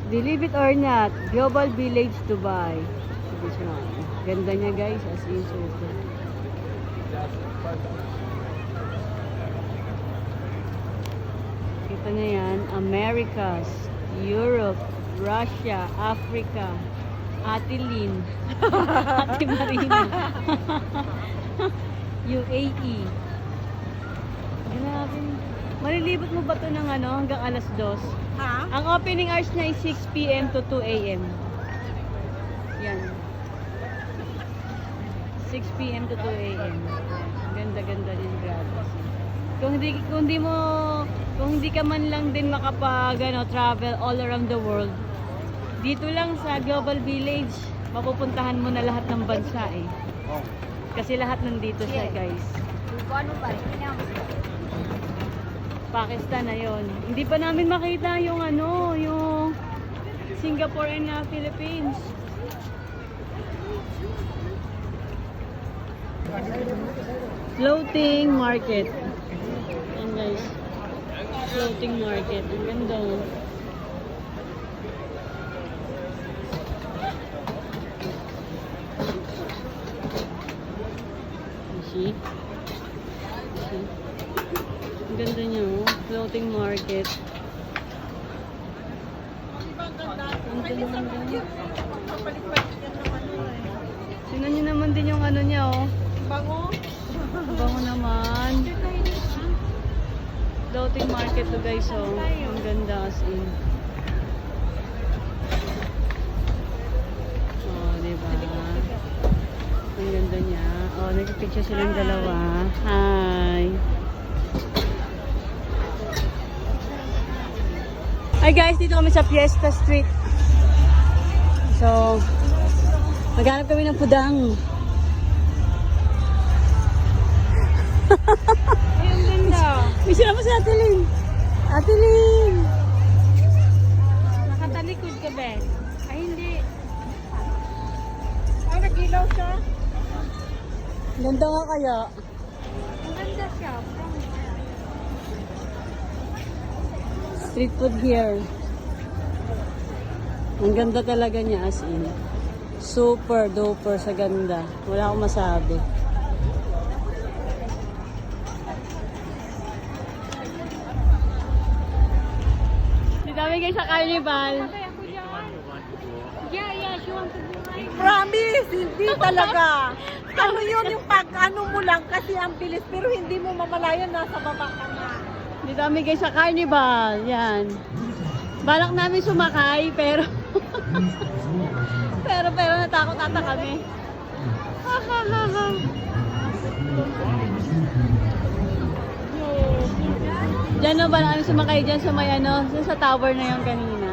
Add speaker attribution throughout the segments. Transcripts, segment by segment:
Speaker 1: Believe it or not, Global Village Dubai. This one. Ganda niya guys, as in super. Kita niya yan, Americas, Europe, Russia, Africa, Ate Lynn, Ate Marina, UAE. Grabe. Malilibot mo ba ito ng ano, hanggang alas 2?
Speaker 2: Ha?
Speaker 1: Ang opening hours niya is 6 p.m. to 2 a.m. Yan. 6 p.m. to 2 a.m. Ganda-ganda din, grabe. Kung hindi ka man lang din makapag travel all around the world, dito lang sa Global Village, mapupuntahan mo na lahat ng bansa eh. Kasi lahat nandito siya, guys. Pakistan na yon. Hindi pa namin makita yung yung Singapore and Philippines. Floating market. Yan guys. Floating market. Ang ganda. See? Ang ganda niya, oh. Floating market. Ang ganda. Sinan niyo naman din yung niya, oh.
Speaker 2: Bango.
Speaker 1: Bango naman. Floating market to guys, oh. Ang ganda as in. Oh, diba? Ang ganda niya. Oh, nagpipicture silang dalawa. Hi! Hi guys, dito kami sa Fiesta Street. So, maghanap kami ng pudang.
Speaker 2: Ay, ang ganda.
Speaker 1: Bisa naman si Ate Lynn. Ate Lynn!
Speaker 2: Nakatalikod ka, Ben. Ay, hindi. Ay, nagilaw siya.
Speaker 1: Ganda nga kaya.
Speaker 2: Ang ganda siya.
Speaker 1: Street food here. Ang ganda talaga niya as in. Super duper sa ganda. Wala akong masabi. Dito kami guys sa Carnival.
Speaker 2: Yeah, she wants to do mine.
Speaker 3: Promise, hindi talaga. Ano yun yung pag-ano mo lang kasi ang bilis pero hindi mo mamalayan nasa baba ka na.
Speaker 1: Dito kami guys sa Carnival. Yan. Balak namin sumakay pero pero natakot ata kami. Diyan no ba namin sumakay dyan sa may sa tower na yung kanina.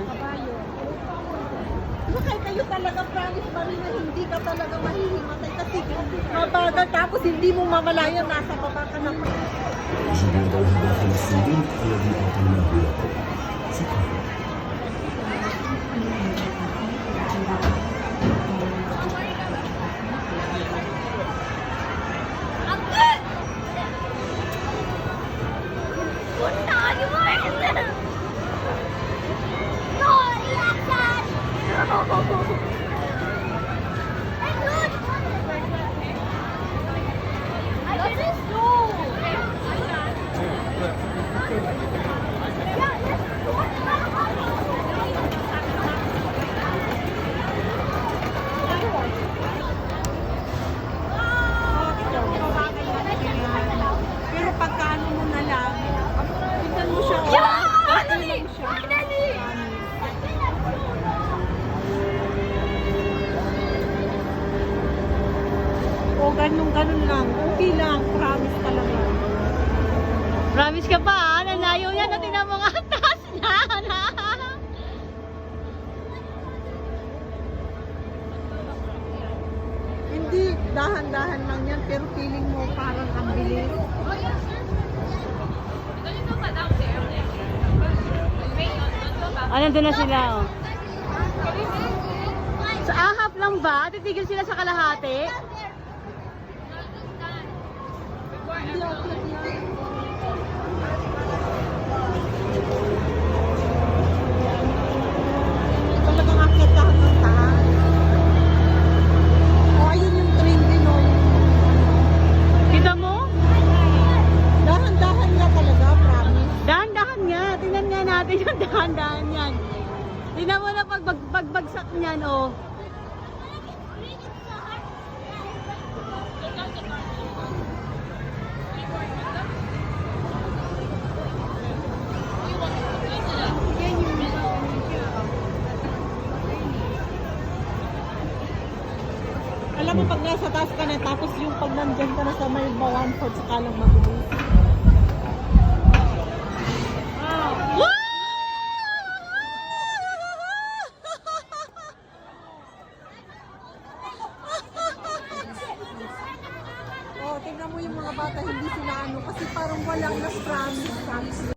Speaker 3: Sakay kayo talaga, promise Marina, hindi ka talaga mahihimatay kasi mabagal tapos hindi mo mamalayan nasa baba ka na. Pero pagkaano mo na lang, tingnan mo siya. O ganun lang. Okay lang. Promise talaga.
Speaker 1: Promise ka pa ha? Nalayo yan. Natin mo nga taas na.
Speaker 3: Hindi, dahan-dahan lang yan. Pero feeling mo parang ang bilis.
Speaker 1: Nandun na sila oh. Sa ahap lang ba? Titigil sila sa kalahati?
Speaker 3: aakyat ka hanggang taas. O, ayun yung train din, o.
Speaker 1: Kita mo?
Speaker 3: Dahan-dahan nga talaga, promise.
Speaker 1: Dahan-dahan nga. Tingnan nga natin yung dahan-dahan yan. Tingnan mo na pagbagsak niyan, oh.
Speaker 3: Alam mo, pag nasa taas ka na, tapos yung pag nandyan ka na sa may Bawanford, sa kalang mabilis. Oh, tingnan mo yung mga bata, hindi sila ano, kasi parang walang na-promise.